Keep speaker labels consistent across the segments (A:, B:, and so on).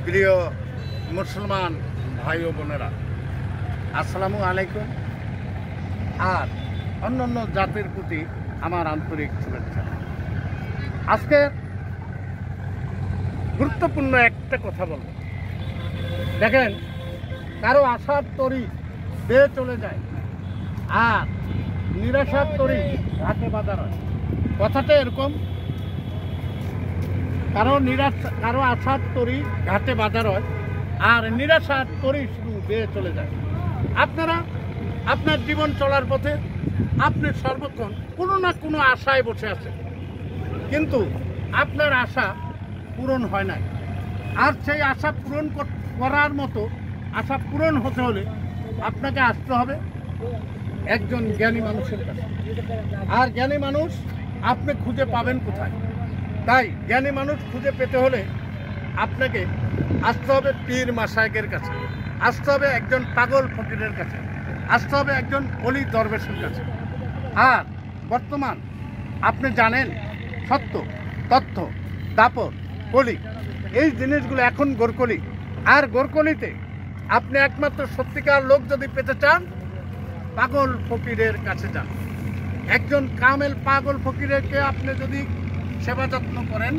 A: প্রিয় মুসলমান ভাই ও বোনেরা, আসসালামু আলাইকুম। আর অন্যান্য জাতির প্রতি আমার আন্তরিক শুভেচ্ছা। আজকে গুরুত্বপূর্ণ একটা কথা বলব। দেখেন, কারো আশার তরি বেয়ে চলে যায় আর নিরাশার তরি ঘাটে বাঁধা রয়। কথাটা এরকম, কারো আশার তরি ঘাটে বাঁধা রয় আর নিরাশার তরি শুধু বেয়ে চলে যায়। আপনারা আপনার জীবন চলার পথে আপনি সর্বক্ষণ কোনো না কোনো আশায় বসে আছেন, কিন্তু আপনার আশা পূরণ হয় নাই। আর সেই আশা পূরণ করার মতো আশা পূরণ হতে হলে আপনাকে আসতে হবে একজন জ্ঞানী মানুষের কাছে। আর জ্ঞানী মানুষ আপনি খুঁজে পাবেন কোথায়? তাই জ্ঞানী মানুষ খুঁজে পেতে হলে আপনাকে আসতে হবে পীর মাশায়েখের কাছে, আসতে হবে একজন পাগল ফকিরের কাছে, আসতে হবে একজন অলি দরবেশের কাছে। আর বর্তমান আপনি জানেন, সত্য, তথ্য, দাপট, কলি, এই জিনিসগুলো এখন গোরকলি। আর গোরকলিতে আপনি একমাত্র সত্যিকার লোক যদি পেতে চান, পাগল ফকিরের কাছে যান। একজন কামেল পাগল ফকিরকে আপনি যদি সেবা যত্ন করেন,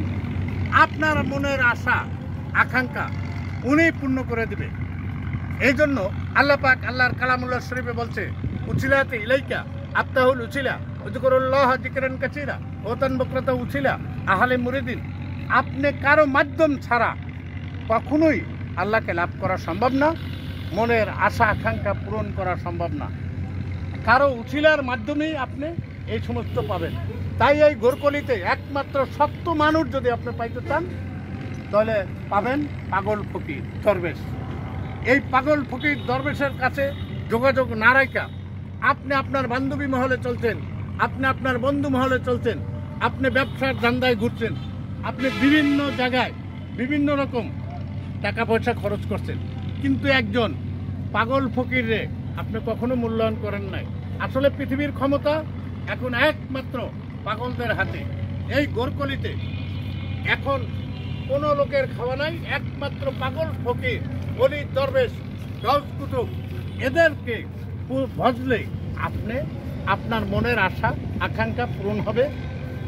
A: আপনার মনের আশা আকাঙ্ক্ষা উনি পূর্ণ করে দিবে। এই জন্য আল্লাহ পাক আল্লাহর কালামুল্লাহ শরীফে বলছে, উছিলাতে ইলাইকা আফতাহুল উছিলা উযকুরুল্লাহ যিকরান কাসীরা ওয়াতান বকরাতা উছিলা আহলে মুরিদিন। আপনি কারো মাধ্যম ছাড়া কখনোই আল্লাহকে লাভ করা সম্ভব না, মনের আশা আকাঙ্ক্ষা পূরণ করা সম্ভব না। কারো উছিলার মাধ্যমেই আপনি এই সমস্ত পাবেন। তাই এই গোরকলিতে একমাত্র সত্য মানুষ যদি আপনি পাইতে চান, তাহলে পাবেন পাগল ফকির দরবেশ। এই পাগল ফকির দরবেশের কাছে যোগাযোগ না রাখা আপনি আপনার বান্ধবী মহলে চলছেন, আপনি আপনার বন্ধু মহলে চলছেন, আপনি ব্যবসার ধান্দায় ঘুরছেন, আপনি বিভিন্ন জায়গায় বিভিন্ন রকম টাকা পয়সা খরচ করছেন, কিন্তু একজন পাগল ফকিরে আপনি কখনো মূল্যায়ন করেন নাই। আসলে পৃথিবীর ক্ষমতা এখন একমাত্র পাগলদের হাতে। এই গোরকলিতে এখন কোনো লোকের খাওয়া নাই, একমাত্র পাগল ফকির, অলি দরবেশ, গউস কুতুব, এদেরকে ভজলে আপনি আপনার মনের আশা আকাঙ্ক্ষা পূরণ হবে।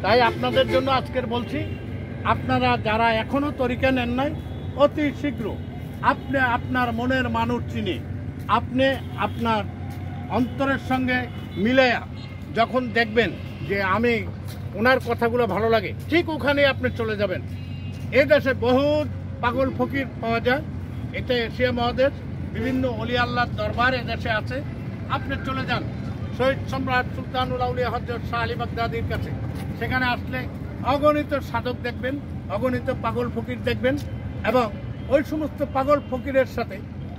A: তাই আপনাদের জন্য আজকের বলছি, আপনারা যারা এখনও তরিকা নেন নাই, অতি শীঘ্র আপনি আপনার মনের মানুষ চিনে আপনি আপনার অন্তরের সঙ্গে মিলাইয়া যখন দেখবেন যে আমি ওনার কথাগুলো ভালো লাগে, ঠিক ওখানে আপনি চলে যাবেন। এই দেশে বহুত পাগল ফকির পাওয়া যায়। এটা এশিয়া মহাদেশ, বিভিন্ন অলি আল্লাহর দরবার এদেশে আছে। আপনি চলে যান শহীদ সম্রাট সুলতানুল আউলিয়া হযরত শাহ আলী বাগদাদীর কাছে। সেখানে আসলে অগণিত সাধক দেখবেন, অগণিত পাগল ফকির দেখবেন, এবং ওই সমস্ত পাগল ফকিরের সাথে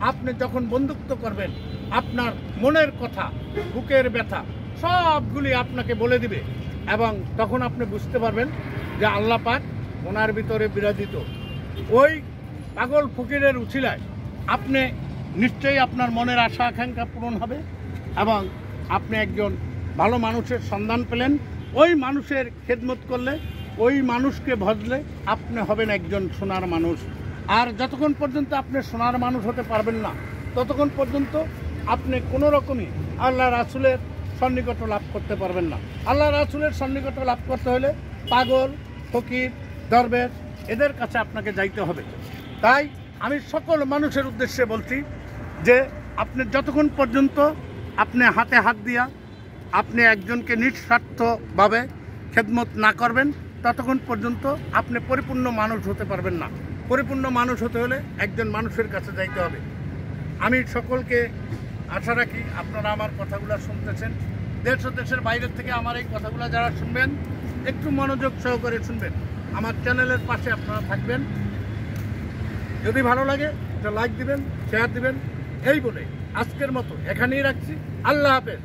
A: আপনি যখন বন্ধুত্ব করবেন, আপনার মনের কথা, বুকের ব্যথা সবগুলি আপনাকে বলে দিবে, এবং তখন আপনি বুঝতে পারবেন যে আল্লাহ পাক ওনার ভিতরে বিরাজিত। ওই পাগল ফকিরের উছিলায় আপনি নিশ্চয়ই আপনার মনের আশা আকাঙ্ক্ষা পূরণ হবে, এবং আপনি একজন ভালো মানুষের সন্ধান পেলেন। ওই মানুষের খেদমত করলে, ওই মানুষকে ভজলে আপনি হবেন একজন সোনার মানুষ। আর যতক্ষণ পর্যন্ত আপনি সোনার মানুষ হতে পারবেন না, ততক্ষণ পর্যন্ত আপনি কোনো রকমই আল্লাহ রাসূলের সন্নিকট লাভ করতে পারবেন না। আল্লাহ রাসূলের সন্নিকট লাভ করতে হলে পাগল ফকির দরবেশ এদের কাছে আপনাকে যাইতে হবে। তাই আমি সকল মানুষের উদ্দেশ্যে বলছি যে আপনি যতক্ষণ পর্যন্ত আপনি হাতে হাত দিয়া আপনি একজনকে নিঃস্বার্থভাবে খেদমত না করবেন, ততক্ষণ পর্যন্ত আপনি পরিপূর্ণ মানুষ হতে পারবেন না। পরিপূর্ণ মানুষ হতে হলে একজন মানুষের কাছে যাইতে হবে। আমি সকলকে আশা রাখি আপনারা আমার কথাগুলো শুনতেছেন। দেশ ও দেশের বাইরের থেকে আমার এই কথাগুলো যারা শুনবেন, একটু মনোযোগ সহকারে শুনবেন। আমার চ্যানেলের পাশে আপনারা থাকবেন। যদি ভালো লাগে একটা লাইক দিবেন, শেয়ার দিবেন। এই বলে আজকের মতো এখানেই রাখছি। আল্লাহ হাফেজ।